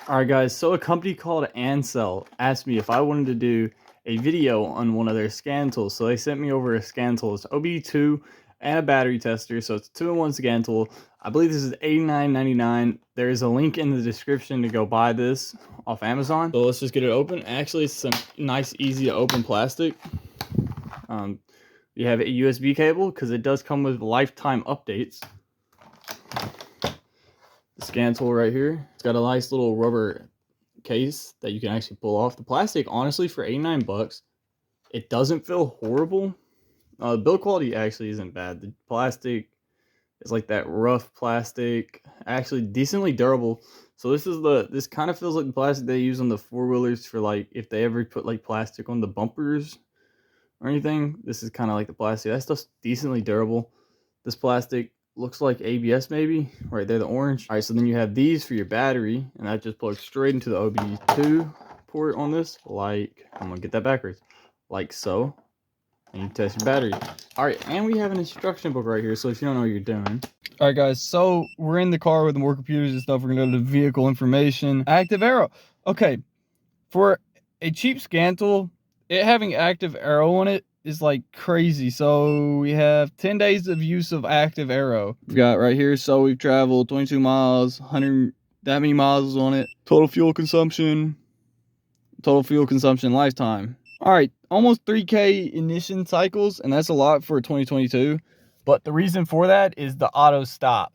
Alright guys, so a company called ANCEL asked me if I wanted to do a video on one of their scan tools. So they sent me over a scan tool. It's OBD2 and a battery tester. So it's a 2-in-1 scan tool. I believe this is $89.99. There is a link in the description to go buy this off Amazon. So let's just get it open. Actually, it's some nice, easy to open plastic. You have a USB cable because it does come with lifetime updates. The scan tool right here. It's got a nice little rubber case that you can actually pull off. The plastic, honestly, for 89 bucks, it doesn't feel horrible. The build quality actually isn't bad. The plastic is like that rough plastic, actually decently durable. So this kind of feels like the plastic they use on the 4-wheelers for, like, if they ever put like plastic on the bumpers or anything. This is kind of like the plastic. That stuff's decently durable. This plastic looks like ABS maybe, right there, the orange. All right, so then you have these for your battery, and that just plugs straight into the OBD2 port on this, like, I'm gonna get that backwards, like so, and you test your battery. All right, and we have an instruction book right here, so if you don't know what you're doing. All right, guys, so we're in the car with more computers and stuff. We're gonna go to vehicle information, active arrow. Okay, for a cheap scan tool, it having active arrow on it is like crazy. So we have 10 days of use of active arrow. We got right here, so we've traveled 22 miles, 100, that many miles on it. Total fuel consumption lifetime. All right, almost 3K ignition cycles, and that's a lot for 2022. But the reason for that is the auto stop.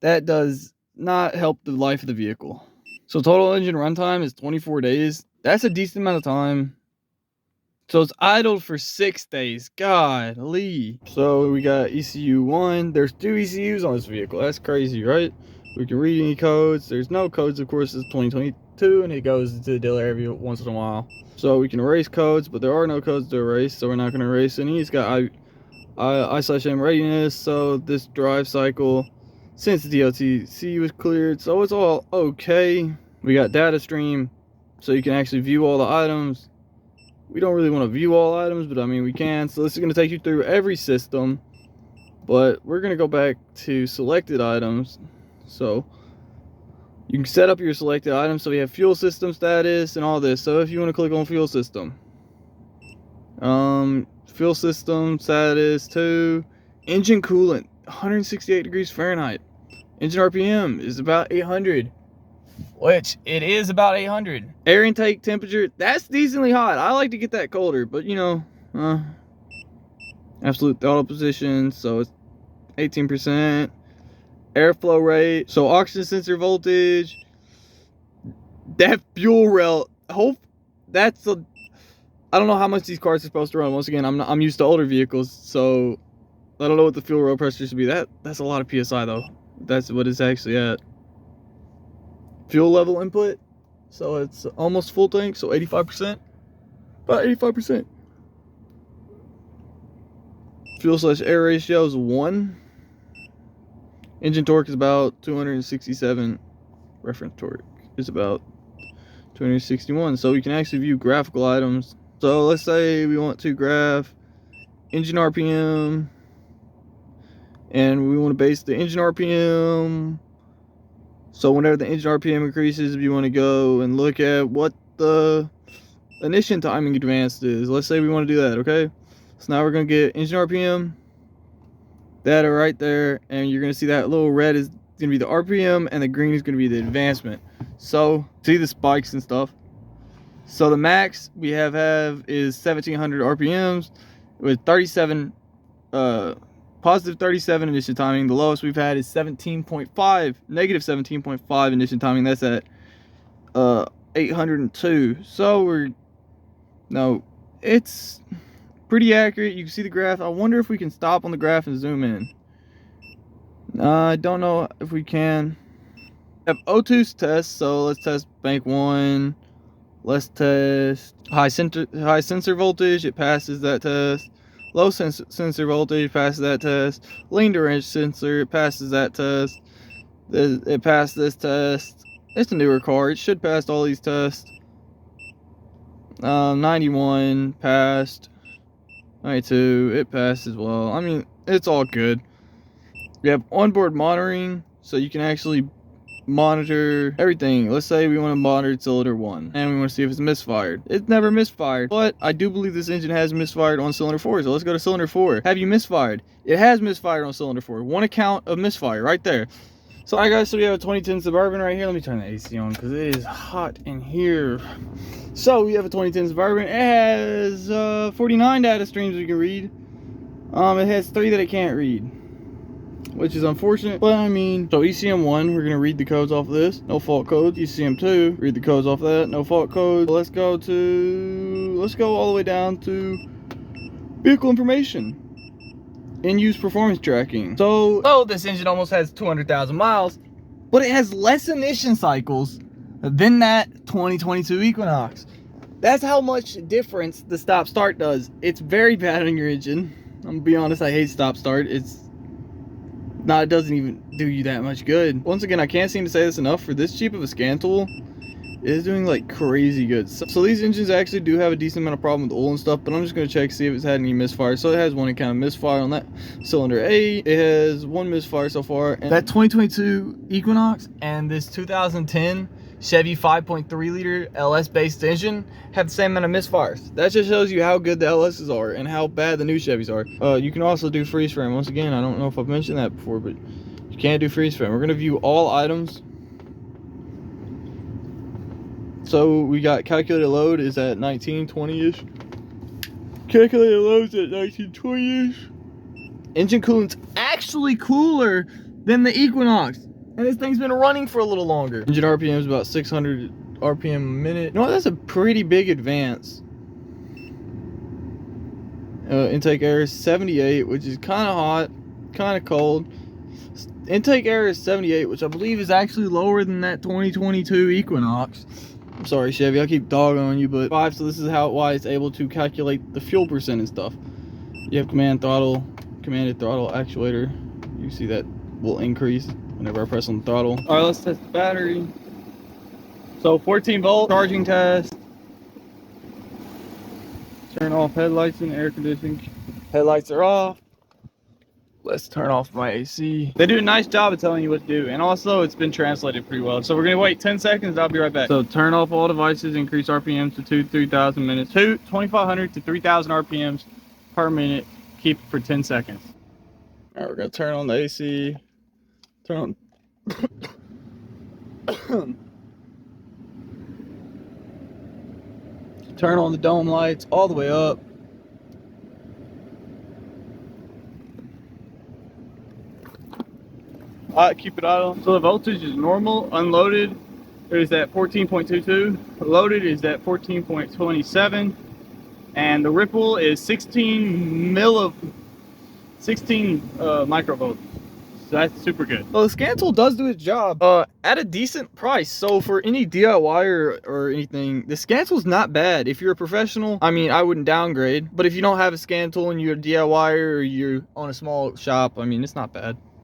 That does not help the life of the vehicle. So total engine runtime is 24 days. That's a decent amount of time. So it's idled for 6 days. Golly. So we got ECU 1. There's 2 ECUs on this vehicle. That's crazy, right? We can read any codes. There's no codes, of course. It's 2022, and it goes to the dealer every once in a while. So we can erase codes, but there are no codes to erase, so we're not going to erase any. It's got I/M readiness, so this drive cycle, since the DOTC was cleared, so it's all okay. We got data stream, so you can actually view all the items. We don't really want to view all items, but I mean we can. So this is going to take you through every system, but we're going to go back to selected items. So you can set up your selected items. So we have fuel system status and all this. So if you want to click on fuel system, fuel system status 2, engine coolant 168 degrees Fahrenheit. Engine RPM is about 800. Which it is about 800. Air intake temperature, that's decently hot. I like to get that colder, but you know, absolute throttle position, so it's 18%. Airflow rate, so oxygen sensor voltage, that fuel rail. That's a. I don't know how much these cars are supposed to run. Once again, I'm used to older vehicles, so I don't know what the fuel rail pressure should be. That's a lot of PSI though. That's what it's actually at. Fuel level input, so it's almost full tank, so 85%, about 85%. Fuel/air ratio is 1. Engine torque is about 267. Reference torque is about 261. So we can actually view graphical items. So let's say we want to graph engine RPM, and we want to base the engine RPM. So whenever the engine RPM increases, if you want to go and look at what the ignition timing advanced is, let's say we want to do that, okay? So now we're going to get engine RPM, data right there, and you're going to see that little red is going to be the RPM, and the green is going to be the advancement. So see the spikes and stuff. So the max we have is 1700 RPMs with 37 positive 37 ignition timing. The lowest we've had is 17.5, negative 17.5 ignition timing. That's at 802. So it's pretty accurate. You can see the graph. I wonder if we can stop on the graph and zoom in. I don't know if we can. We have O2's test, so let's test bank 1. Let's test high sensor voltage. It passes that test. Low sensor voltage, passes that test. Lean range sensor, it passes that test. It passed this test. It's a newer car, it should pass all these tests. 91 passed. 92, it passed as well. I mean, it's all good. We have onboard monitoring, so you can actually monitor everything. Let's say we want to monitor cylinder 1 and we want to see if it's misfired. It's never misfired, but I do believe this engine has misfired on cylinder 4. So let's go to cylinder 4. Have you misfired? It has misfired on cylinder 4. One account of misfire right there. So alright guys, so we have a 2010 Suburban right here. Let me turn the AC on because it is hot in here. So we have a 2010 Suburban. It has 49 data streams we can read. It has 3 that it can't read, which is unfortunate, but I mean, so ECM1, we're gonna read the codes off of this, no fault codes. ECM2, read the codes off of that, no fault codes. Let's go all the way down to vehicle information. In-use performance tracking. So this engine almost has 200,000 miles, but it has less emission cycles than that 2022 Equinox. That's how much difference the stop-start does. It's very bad on your engine. I'm gonna be honest, I hate stop-start. It doesn't even do you that much good. Once again, I can't seem to say this enough. For this cheap of a scan tool, it is doing like crazy good. So these engines actually do have a decent amount of problem with oil and stuff, but I'm just going to check, see if it's had any misfire. So it has one account of misfire on that cylinder 8. It has one misfire so far. And that 2022 Equinox and this 2010 Chevy 5.3 liter LS based engine have the same amount of misfires. That just shows you how good the LSs are and how bad the new Chevys are. You can also do freeze frame. Once again, I don't know if I've mentioned that before, but you can't do freeze frame. We're going to view all items. So we got calculated load is at 1920-ish. Calculated load's at 1920-ish. Engine coolant's actually cooler than the Equinox. And this thing's been running for a little longer. Engine RPM is about 600 RPM a minute. You know what? That's a pretty big advance. Intake air is 78, which is kind of hot, kind of cold. Intake air is 78, which I believe is actually lower than that 2022 Equinox. I'm sorry, Chevy, I keep dogging on you, but 5, so this is why it's able to calculate the fuel percent and stuff. You have commanded throttle actuator. You see that will increase whenever I press on the throttle. All right, let's test the battery. So 14 volt charging test. Turn off headlights and air conditioning. Headlights are off. Let's turn off my AC. They do a nice job of telling you what to do, and also it's been translated pretty well. So we're gonna wait 10 seconds, I'll be right back. So turn off all devices, increase RPMs to 3,000 minutes. 2,500 to 3,000 RPMs per minute. Keep it for 10 seconds. All right, we're gonna turn on the AC. Turn on. Turn on the dome lights all the way up. Keep it idle. So the voltage is normal. Unloaded is at 14.22. Loaded is at 14.27. And the ripple is 16 microvolts. So that's super good. Well, the scan tool does do its job at a decent price. So for any DIY or anything, the scan tool is not bad. If you're a professional, I mean, I wouldn't downgrade. But if you don't have a scan tool and you're a DIY or you're on a small shop, I mean, it's not bad.